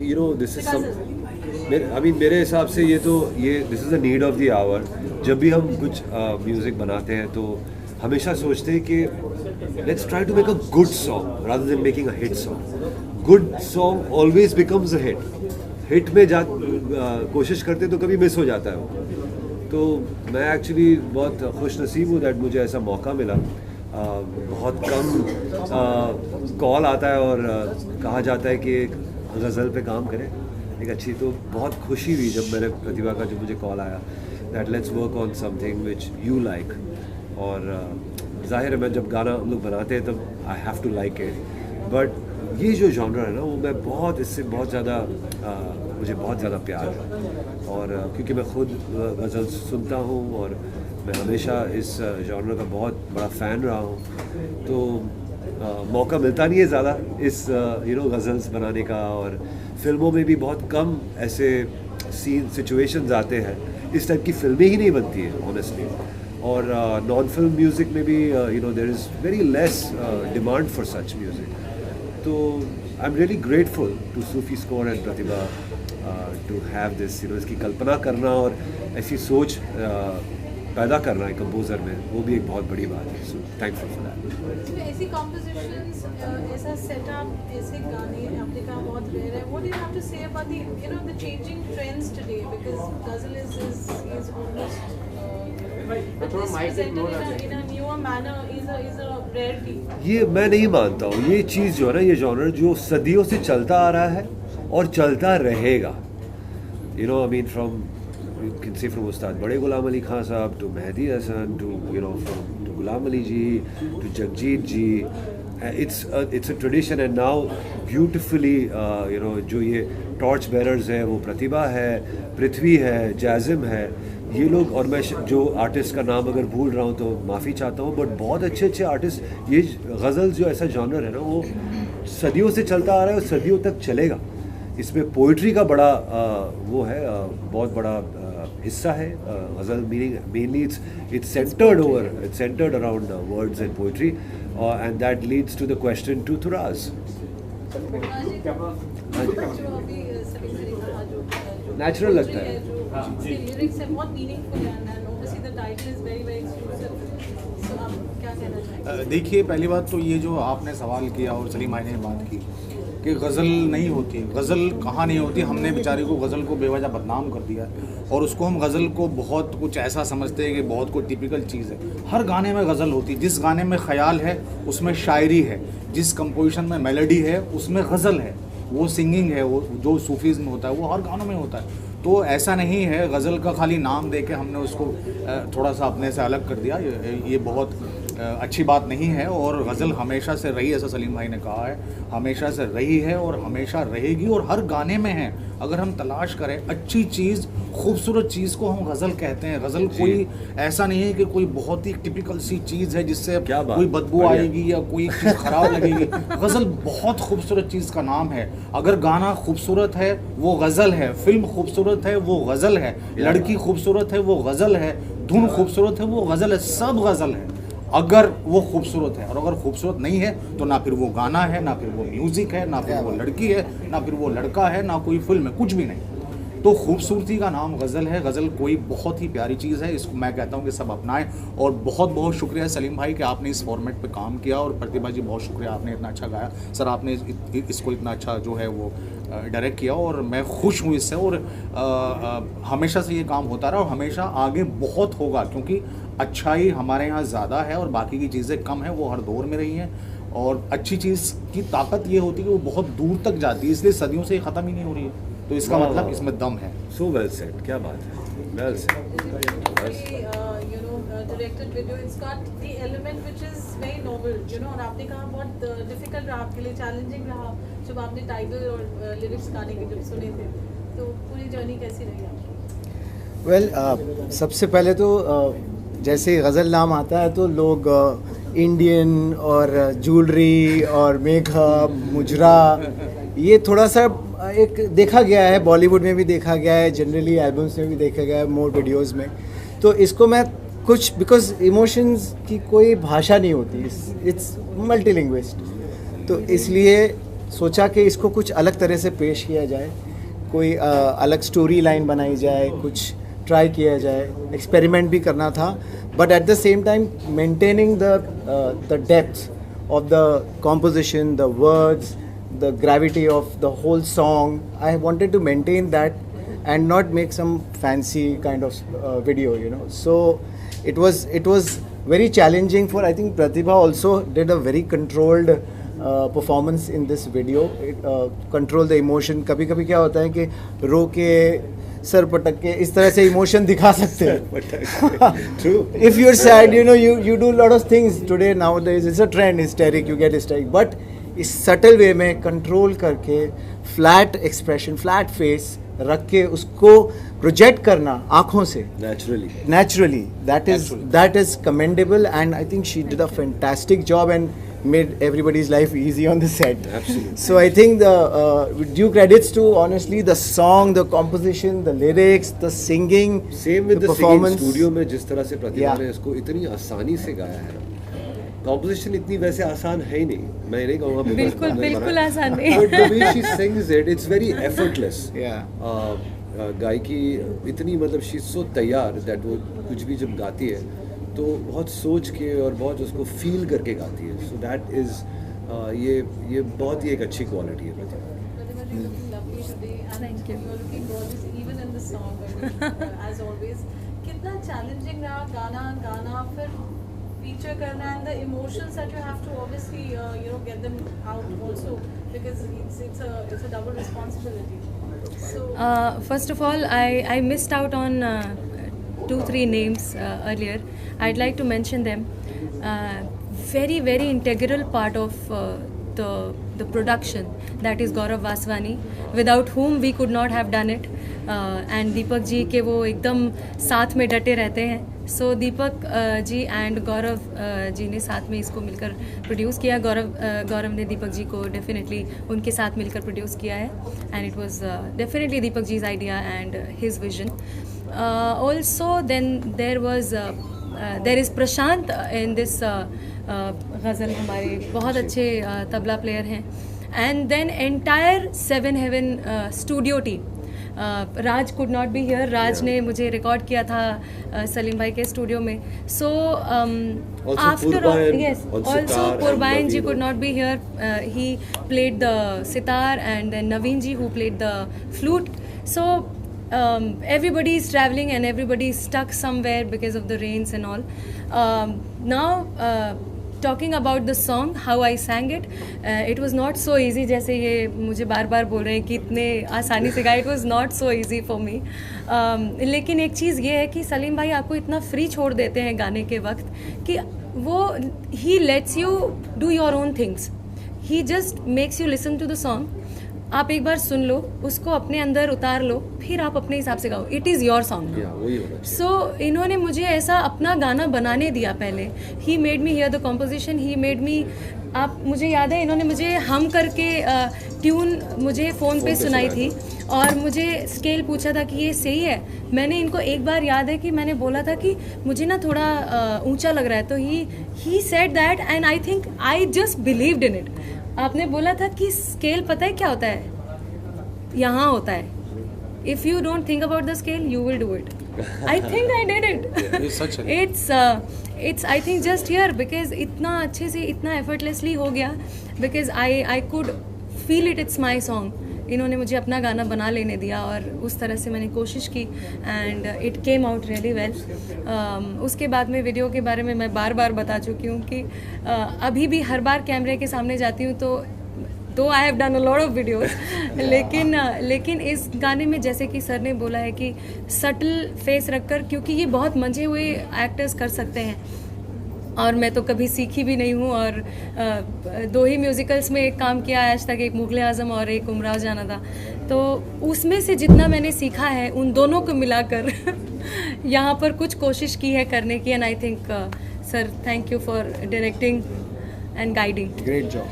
This is some अभी मेरे हिसाब से ये this is the need of the hour. जब भी हम कुछ म्यूज़िक बनाते हैं तो हमेशा सोचते हैं कि let's try to make a good song rather than making a hit song. Good song always becomes a hit. Hit में कोशिश करते तो कभी मिस हो जाता है वो। तो मैं एक्चुअली बहुत खुश नसीब हूँ दैट मुझे ऐसा मौका मिला। बहुत कम कॉल आता है और कहा जाता है कि एक गज़ल पे काम करें एक अच्छी। तो बहुत खुशी हुई जब मैंने प्रतिभा का जो मुझे कॉल आया that let's work on something which you like. और जाहिर है मैं जब गाना हम लोग बनाते हैं तब I have to like it. But ये जो जॉनर है ना वो मैं इससे बहुत ज़्यादा मुझे बहुत ज़्यादा प्यार है। और क्योंकि मैं खुद गज़ल सुनता हूँ और मैं हमेशा इस जॉनर का बहुत बड़ा फ़ैन रहा हूँ। तो मौका मिलता नहीं है ज़्यादा इस गज़ल्स बनाने का। और फिल्मों में भी बहुत कम ऐसे सीन सिचुएशंस आते हैं। इस टाइप की फिल्में ही नहीं बनती हैं ऑनेस्टली। और नॉन फिल्म म्यूज़िक में भी there is very less demand for such music. तो I am really grateful to Sufi score and Pratibha to have this इसकी कल्पना करना और ऐसी सोच पैदा करना है कंपोज़र में, वो भी एक बहुत बड़ी बात है। So thankful for that. ऐसी कॉम्पोजिशंस, ऐसा सेटअप, ऐसे गाने आपने कहा बहुत रेयर है। What do you have to say about the changing trends today, because ghazal is almost in a newer manner is a rarity. ये मैं नहीं मानता हूँ। ये चीज़ जो है ना, ये जॉनर जो सदियों से चलता आ रहा है और चलता रहेगा। I mean from you can say from Ustad Bade Ghulam Ali Khan Sahab to Mehdi Hasan to to Ghulam Ali ji to Jagjit ji. It's a tradition and now beautifully जो ये टॉर्च बेरर्स है वो प्रतिभा है, पृथ्वी है, जाजिम है, ये लोग। और मैं जो आर्टिस्ट का नाम अगर भूल रहा हूँ तो माफ़ी चाहता हूँ। बट बहुत अच्छे अच्छे आर्टिस्ट। ये गज़ल जो ऐसा जॉनर है ना वो सदियों से चलता आ रहा है और सदियों तक चलेगा। इसमें पोइट्री का बड़ा वो है, बहुत बड़ा हिस्सा है। Ghazal mainly it's centred around words and poetry and that leads to the question to थुराज। नेचुरल लगता है। लिरिक्स है बहुत meaningful and obviously the title is very very exclusive. So आप क्या कहना चाहेंगे? देखिए, पहली बात तो ये जो आपने सवाल किया और सलीम भाई ने बात की कि गज़ल नहीं होती। गज़ल कहाँ नहीं होती? हमने बेचारे को गज़ल को बेवजह बदनाम कर दिया और उसको हम गज़ल को बहुत कुछ ऐसा समझते हैं कि बहुत कोई टिपिकल चीज़ है। हर गाने में गज़ल होती है। जिस गाने में ख़याल है उसमें शायरी है, जिस कंपोजिशन में मेलोडी है उसमें गज़ल है, वो सिंगिंग है, वो जो सूफीज़ में होता है वो हर गानों में होता है। तो ऐसा नहीं है गज़ल का खाली नाम दे के हमने उसको थोड़ा सा अपने से अलग कर दिया। ये बहुत अच्छी बात नहीं है। और गज़ल हमेशा से रही, ऐसा सलीम भाई ने कहा है, हमेशा से रही है और हमेशा रहेगी और हर गाने में है। अगर हम तलाश करें अच्छी चीज़, खूबसूरत चीज़ को हम गज़ल कहते हैं। गज़ल कोई ऐसा नहीं है कि कोई बहुत ही टिपिकल सी चीज़ है जिससे कोई बदबू आएगी या कोई चीज़ ख़राब लगेगी। गज़ल बहुत खूबसूरत चीज़ का नाम है। अगर गाना खूबसूरत है वो गज़ल है, फिल्म खूबसूरत है वो गज़ल है, लड़की खूबसूरत है वो गज़ल है, धुन खूबसूरत है वो गज़ल है, सब गज़ल है अगर वो खूबसूरत है। और अगर खूबसूरत नहीं है तो ना फिर वो गाना है, ना फिर वो म्यूज़िक है, ना फिर वो लड़की है, ना फिर वो लड़का है, ना कोई फिल्म है, कुछ भी नहीं। तो खूबसूरती का नाम गज़ल है। गज़ल कोई बहुत ही प्यारी चीज़ है। इसको मैं कहता हूँ कि सब अपनाएं। और बहुत बहुत शुक्रिया सलीम भाई कि आपने इस फॉर्मेट पे काम किया। और प्रतिभा जी बहुत शुक्रिया, आपने इतना अच्छा गाया। सर आपने इसको इतना अच्छा जो है वो डायरेक्ट किया और मैं खुश हूँ इससे। और हमेशा से ये काम होता रहा और हमेशा आगे बहुत होगा, क्योंकि अच्छाई हमारे यहाँ ज़्यादा है और बाकी की चीज़ें कम हैं, वो हर दौर में रही हैं। और अच्छी चीज़ की ताकत ये होती है कि वो बहुत दूर तक जाती है, इसलिए सदियों से ख़त्म ही नहीं हो रही है। तो इसका मतलब इसमें दम है। सो वेल सेड, क्या बात है, well said. Directed video, it's got the element which is very noble, और आपने कहा बहुत डिफिकल्ट रहा आपके लिए, चैलेंजिंग रहा जब आपने टाइटल और लिरिक्स गाने के जब सुने थे। तो पूरी जर्नी कैसी रही आपकी? वेल, सबसे पहले तो जैसे गज़ल नाम आता है तो लोग इंडियन और ज्वेलरी और मेकअप, मुजरा, ये थोड़ा सा एक देखा गया है, बॉलीवुड में भी देखा गया है, जनरली एल्बम्स में भी देखा गया है, मोर वीडियोस में। तो इसको मैं कुछ, बिकॉज इमोशंस की कोई भाषा नहीं होती, इट्स मल्टीलिंग्विस्ट, तो इसलिए सोचा कि इसको कुछ अलग तरह से पेश किया जाए, कोई अलग स्टोरी लाइन बनाई जाए, कुछ ट्राई किया जाए, एक्सपेरिमेंट भी करना था, but at the same time maintaining the depth of the composition, the words, the gravity of the whole song. I wanted to maintain that and not make some fancy kind of video, you know. So it was very challenging for, I think Pratibha also did a very controlled performance in this video. It control the emotion. कभी कभी क्या होता है कि रो के sir पटक के इस तरह से इमोशन दिखा सकते हैं. If you're sad, you know, you do a lot of things today nowadays. It's a trend, hysteric, you get hysteric. But इस सटल वे में कंट्रोल करके फ्लैट एक्सप्रेशन, फ्लैट फेस रख के उसको प्रोजेक्ट करना आँखों से naturally, that is commendable, and I think she did a fantastic job and made everybody's life easy on the set. Absolutely. So I think the due credits to honestly the song, the composition, the lyrics, the singing, same with the performance. singing studio में जिस तरह से प्रतिभा Yeah. ने इसको इतनी आसानी से गाया है, composition इतनी वैसे आसान है ही नहीं, मैं नहीं कहूँगा बिल्कुल आसान नहीं. But the way she sings it, it's very effortless. Yeah. गायकी इतनी मतलब she's so तैयार that वो कुछ भी जब गाती है तो बहुत सोच के और बहुत उसको फील करके गाती है. So that is ये बहुत ही एक अच्छी क्वालिटी है प्रतिभा. Pratibha ji looking lovely today and Thank you. you're looking gorgeous even in the song, I mean, as always. कितना challenging रहा गाना फिर feature करना and the emotions that you have to obviously get them out also, because it's a double responsibility. So First of all, I missed out on 2-3 names earlier. I'd like to mention them. Very, very integral part of the production, that is Gaurav Vaswani, without whom we could not have done it. And Deepak ji के वो एकदम साथ में डटे रहते हैं. So Deepak ji and Gaurav जी ने साथ में इसको मिलकर प्रोड्यूस किया. गौरव ने दीपक जी को डेफिनेटली उनके साथ मिलकर प्रोड्यूस किया है. And it was definitely Deepak ji's idea and his vision. Also then there is Prashant in this ghazal. हमारे बहुत अच्छे तबला प्लेयर हैं. And then entire Seven Heaven studio team. Raj could not be here. Raj ने मुझे record किया था सलीम भाई के स्टूडियो में. So after all, yes, also Purbayan ji could not be here. He played the sitar and then Naveen ji who played the flute. So everybody is traveling and everybody is stuck somewhere because of the rains and all. Now talking about the song, how I sang it, it was not so easy. जैसे ये मुझे बार बार बोल रहे हैं कि इतने आसानी से गाया, it was not so easy for me. लेकिन एक चीज़ ये है कि सलीम भाई आपको इतना फ्री छोड़ देते हैं गाने के वक्त कि वो he lets you do your own things. He just makes you listen to the song. आप एक बार सुन लो, उसको अपने अंदर उतार लो, फिर आप अपने हिसाब से गाओ. It is your song. So इन्होंने मुझे ऐसा अपना गाना बनाने दिया. पहले ही made me hear the composition, he made me, आप मुझे याद है इन्होंने मुझे हम करके ट्यून मुझे फ़ोन पे सुनाई थी और मुझे स्केल पूछा था कि ये सही है. मैंने इनको एक बार याद है कि मैंने बोला था कि मुझे ना थोड़ा ऊंचा लग रहा है, तो he said that and I think I just believed in it. आपने बोला था कि स्केल पता है क्या होता है, यहाँ होता है. If you don't think about the scale you will do it. I think I did it. It's I think just here because इतना अच्छे से, इतना एफर्टलेसली हो गया because I could feel it. It's my song. इन्होंने मुझे अपना गाना बना लेने दिया और उस तरह से मैंने कोशिश की and it came out really well. उसके बाद में वीडियो के बारे में मैं बार बार बता चुकी हूँ कि अभी भी हर बार कैमरे के सामने जाती हूँ तो I have done a lot of videos, लेकिन इस गाने में जैसे कि सर ने बोला है कि सटल फेस रखकर, क्योंकि ये बहुत मंझे हुए एक्टर्स कर सकते हैं और मैं तो कभी सीखी भी नहीं हूँ. और 2 ही म्यूज़िकल्स में एक काम किया आज तक, एक मुग़ल आज़म और एक उमराव जाना था. तो उसमें से जितना मैंने सीखा है उन दोनों को मिलाकर यहाँ पर कुछ कोशिश की है करने की. And I think sir, thank you for directing and guiding. Great job.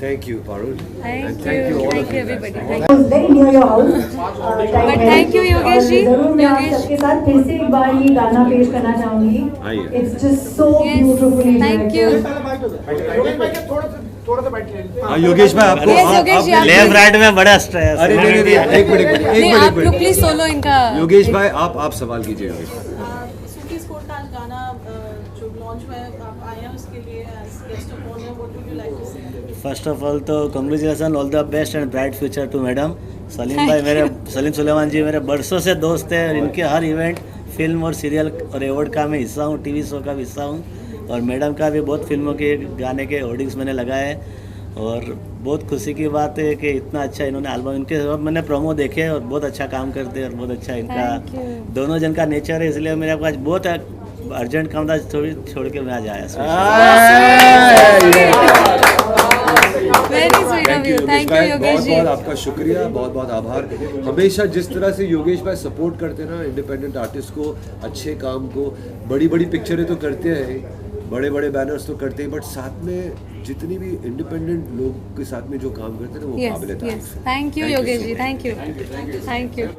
Thank you, Parul. Thank you everybody. Thank I was very near your house. But thank you, Yogesh ji. जरूर मैं आप सबके साथ फिर से एक बार ये गाना पेश करना चाहूँगी. आइए. It's just so Yes. beautifully Thank you. directed. हाँ योगेश भाई आपको Yes, योगेश जी, आप- लेफ्ट राइट में बड़ा स्ट्रेस। अरे नहीं नहीं नहीं, एक मिनट नहीं, आप लोग प्लीज सोलो इनका योगेश भाई आप सवाल कीजिए योगेश भाई। सूफी स्कोर का आज गाना जो लॉन्च हुआ है आप आए हैं उसके लिए as guest of honour what would you like to say? First of all तो congratulation, all the best and bright future to madam Salim भाई। मेरे सलीम सुलेमान जी मेरे बरसों से दोस्त हैं और इनके हर इवेंट, फिल्म और सीरियल और अवार्ड का मैं हिस्सा हूँ, टीवी शो का भी हिस्सा हूँ, और मैडम का भी बहुत फिल्मों के गाने के होर्डिंग्स मैंने लगाए हैं। और बहुत खुशी की बात है कि इतना अच्छा इन्होंने एल्बम, इनके सब मैंने प्रोमो देखे और बहुत अच्छा काम करते हैं और बहुत अच्छा इनका Thank you. दोनों जन का नेचर है, इसलिए मेरे पास बहुत अर्जेंट काम था, छोड़ के मैं आज आया। Very sweet of you, thank you Yogesh बहुत जी। बहुत आपका शुक्रिया, बहुत बहुत आभार। हमेशा जिस तरह से योगेश भाई सपोर्ट करते हैं ना इंडिपेंडेंट आर्टिस्ट को, अच्छे काम को, बड़ी बड़ी पिक्चरें तो करते हैं, बड़े बड़े बैनर्स तो करते हैं, बट साथ में जितनी भी इंडिपेंडेंट लोग के साथ में जो काम करते हैं ना वो यस काबिल यस, तारीफ है। Thank you Thank you Yogesh so ji, much. Thank you.